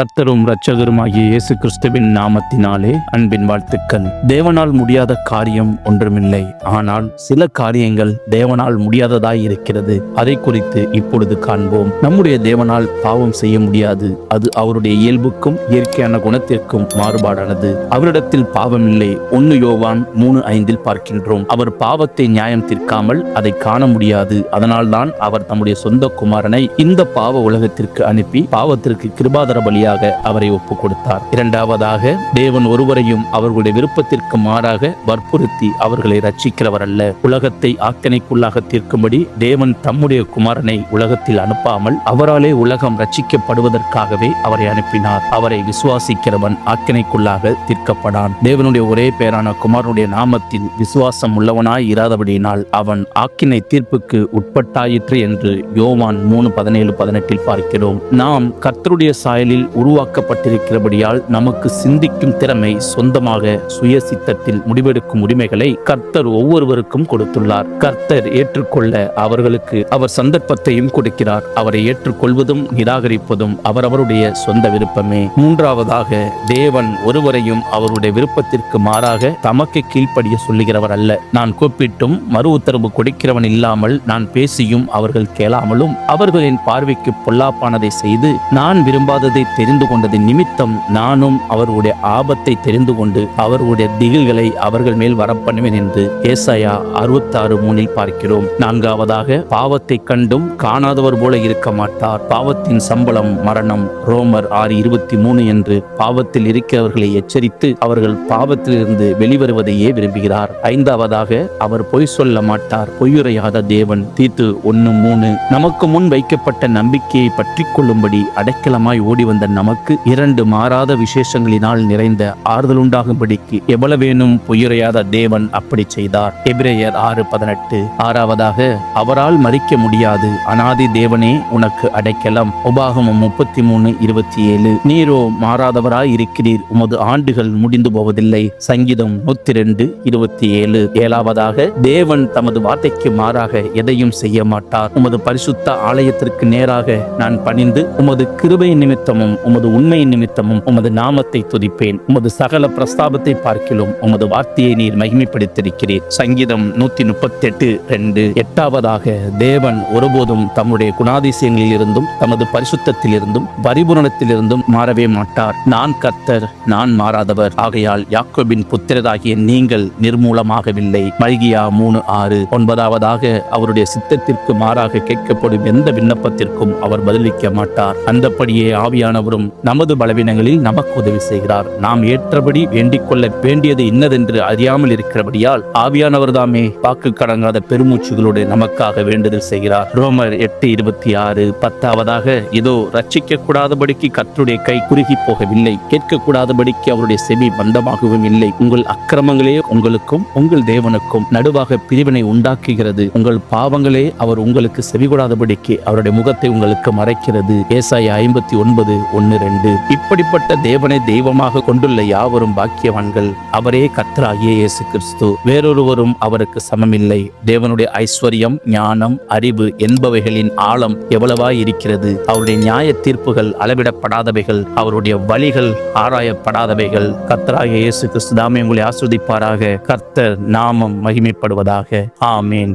கர்த்தரும் இரட்சகருமாகிய இயேசு கிறிஸ்துவின் நாமத்தினாலே அன்பின் வாழ்த்துக்கள். தேவனால் முடியாத காரியம் ஒன்றுமில்லை. ஆனால் சில காரியங்கள் தேவனால் முடியாததாய் இருக்கிறது. அதை குறித்து இப்பொழுது காண்போம். நம்முடைய தேவனால் பாவம் செய்ய முடியாது. அது அவருடைய இயல்புக்கும் இயற்கையான குணத்திற்கும் மாறுபாடானது. அவரிடத்தில் பாவம் இல்லை. 1 யோவான் 3:5 பார்க்கின்றோம். அவர் பாவத்தை நியாயம் தீர்க்காமல் அதை காண முடியாது. அதனால்தான் அவர் தம்முடைய சொந்த குமாரனை இந்த பாவ உலகத்திற்கு அனுப்பி பாவத்திற்கு கிருபாதர பலியாக அவரை ஒப்புக் கொடுத்தார். இரண்டாவதாக, தேவன் ஒருவரையும் அவர்களுடைய விருப்பத்திற்கு மாறாக வற்புறுத்தி அவர்களை ரட்சிக்கிறவர் அல்ல. உலகத்தை ஆக்கினைக்குள்ளாக தீர்க்கும்படி தேவன் தம்முடைய குமாரனை உலகத்தில் அனுப்பாமல் அவராலே உலகம் ரட்சிக்கப்படுவதற்காகவே அவரை அனுப்பினார். அவரை விசுவாசிக்கிறவன் ஆக்கினைக்குள்ளாக தீர்க்கப்படான். தேவனுடைய ஒரே பேரான குமாரனுடைய நாமத்தில் விசுவாசம் உள்ளவனாய் இராதபடியினால் அவன் ஆக்கினை தீர்ப்புக்கு உட்பட்டாயிற்று என்று யோவான் 3:17-18 பார்க்கிறோம். நாம் கர்த்தருடைய சாயலில் உருவாக்கப்பட்டிருக்கிறபடியால் நமக்கு சிந்திக்கும் திறமை, சொந்தமாக சுய சித்தத்தில் முடிவெடுக்கும் உரிமைகளை கர்த்தர் ஒவ்வொருவருக்கும் கொடுத்துள்ளார். கர்த்தர் ஏற்றுக்கொள்ள அவர்களுக்கு அவர் சந்தர்ப்பத்தையும் கொடுக்கிறார். அவரை ஏற்றுக்கொள்வதும் நிராகரிப்பதும் அவரவருடைய சொந்த விருப்பமே. மூன்றாவதாக, தேவன் ஒருவரையும் அவருடைய விருப்பத்திற்கு மாறாக தமக்கு கீழ்ப்படிய சொல்லுகிறவர் அல்ல. நான் கூப்பிட்டும் மறு உத்தரவு கொடுக்கிறவன் இல்லாமல் நான் பேசியும் அவர்கள் கேளாமலும் அவர்களின் பார்வைக்கு பொல்லாப்பானதை செய்து நான் விரும்பாததை தெரிந்து கொண்டதின் நிமித்தம் நானும் அவர்களுடைய ஆபத்தை தெரிந்து கொண்டு அவர்களுடைய திகில்களை அவர்கள் மேல் வரப்பண்ணுவேன் என்று ஏசாயா 66:3 பார்க்கிறோம். நான்காவதாக, பாவத்தை கண்டும் காணாதவர் போல இருக்க மாட்டார். பாவத்தின் சம்பளம் மரணம். ரோமர் 6:23 என்று பாவத்தில் இருக்கிறவர்களை எச்சரித்து அவர்கள் பாவத்திலிருந்து வெளிவருவதையே விரும்புகிறார். ஐந்தாவதாக, அவர் பொய் சொல்ல மாட்டார். பொய்யுரையாத தேவன். தீத்து 1:3. நமக்கு முன் வைக்கப்பட்ட நம்பிக்கையை பற்றி கொள்ளும்படி அடைக்கலமாய் ஓடி வந்த நமக்கு 2 மாறாத விசேஷங்களினால் நிறைந்த ஆறுதலுண்டாகும்படிக்கு எவ்வளவேனும் பொய்யுரையாத தேவன் அப்படி செய்தார். எபிரேயர் 6:18. ஆறாவதாக, அவரால் மறிக்க முடியாது. அனாதி தேவனே உனக்கு அடைக்கலம். உபாகமம் 33:27. நீரோ மாறாதவராய் இருக்கிறீர். உமது ஆண்டுகள் முடிந்து போவதில்லை. சங்கீதம் 102:27. ஏழாவதாக, தேவன் தமது வார்த்தைக்கு மாறாக எதையும் செய்ய மாட்டார். உமது பரிசுத்த ஆலயத்திற்கு நேராக நான் பணிந்து உமது கிருபை நிமித்தமும் உமது உண்மையின் நிமித்தமும் உமது நாமத்தை துதிப்பேன். உமது சகல பிரஸ்தாபத்தை பார்க்கிலும் உமது வார்த்தையை நீர் மகிமைப்படுத்தியிருக்கிறீர். சங்கீதம் 138:2. எட்டாவதாக, தேவன் ஒருபோதும் தம்முடைய குணாதிசயங்களில் இருந்தும் தமது பரிசுத்தத்தில் இருந்தும் பரிபூரணத்திலிருந்தும் மாறவே மாட்டார். நான் கர்த்தர், நான் மாறாதவர். ஆகையால் யாக்கோபின் புத்திரராகிய நீங்கள் நிர்மூலமாகவில்லை. மல்கியா 3:6. ஒன்பதாவதாக, அவருடைய சித்தத்திற்கு மாறாக கேட்கப்படும் எந்த விண்ணப்பத்திற்கும் அவர் பதிலளிக்க மாட்டார். அந்தப்படியே ஆவியானவரும் நமது பலவீனங்களில் நமக்கு உதவி செய்கிறார். நாம் ஏற்றபடி வேண்டிக் கொள்ள வேண்டியது இன்னதென்று அறியாமல் இருக்கிறபடியால் ஆவியானவர் தாமே வாக்கு கடங்காத பெருமூச்சுகளோடு நமக்காக வேண்டுதல் செய்கிறார். ரோமர் 8:26. பத்தாவதாக, இதோ ரட்சிக்க கூடாதபடிக்கு கர்த்தருடைய கை குறுகி போகவில்லை, கேட்கக்கூடாதபடிக்கு அவருடைய செவி மந்தமாகவும் இல்லை. உங்கள் அக்கிரமங்களே உங்களுக்கும் உங்கள் தேவனுக்கும் நடுவாக பிரிவினை உண்டாக்குகிறது. உங்கள் பாவங்களே அவர் உங்களுக்கு செவிகூடாதபடிக்கு அவருடைய முகத்தை உங்களுக்கு மறைக்கிறது. ஏசாயா 59:1-2. இப்படிப்பட்ட தேவனை தெய்வமாக கொண்டுள்ள யாவரும் பாக்கியவான்கள். அவரே கர்த்தராகிய இயேசு கிறிஸ்து. வேறொருவரும் அவருக்கு சமமில்லை. தேவனுடைய ஐஸ்வர்யம், ஞானம், அறிவு என்பவைகளின் ஆழம் எவ்வளவாய் இருக்கிறது. அவருடைய நியாய தீர்ப்புகள் அளவிடப்படாதவைகள். அவருடைய வழிகள் ஆராயப்படாதவைகள். கர்த்தராகிய இயேசு கிறிஸ்து தாமே உங்களை ஆசீர்வதிப்பாராக. கர்த்தர் நாமம் மகிமைப்படுவதாக. ஆமேன்.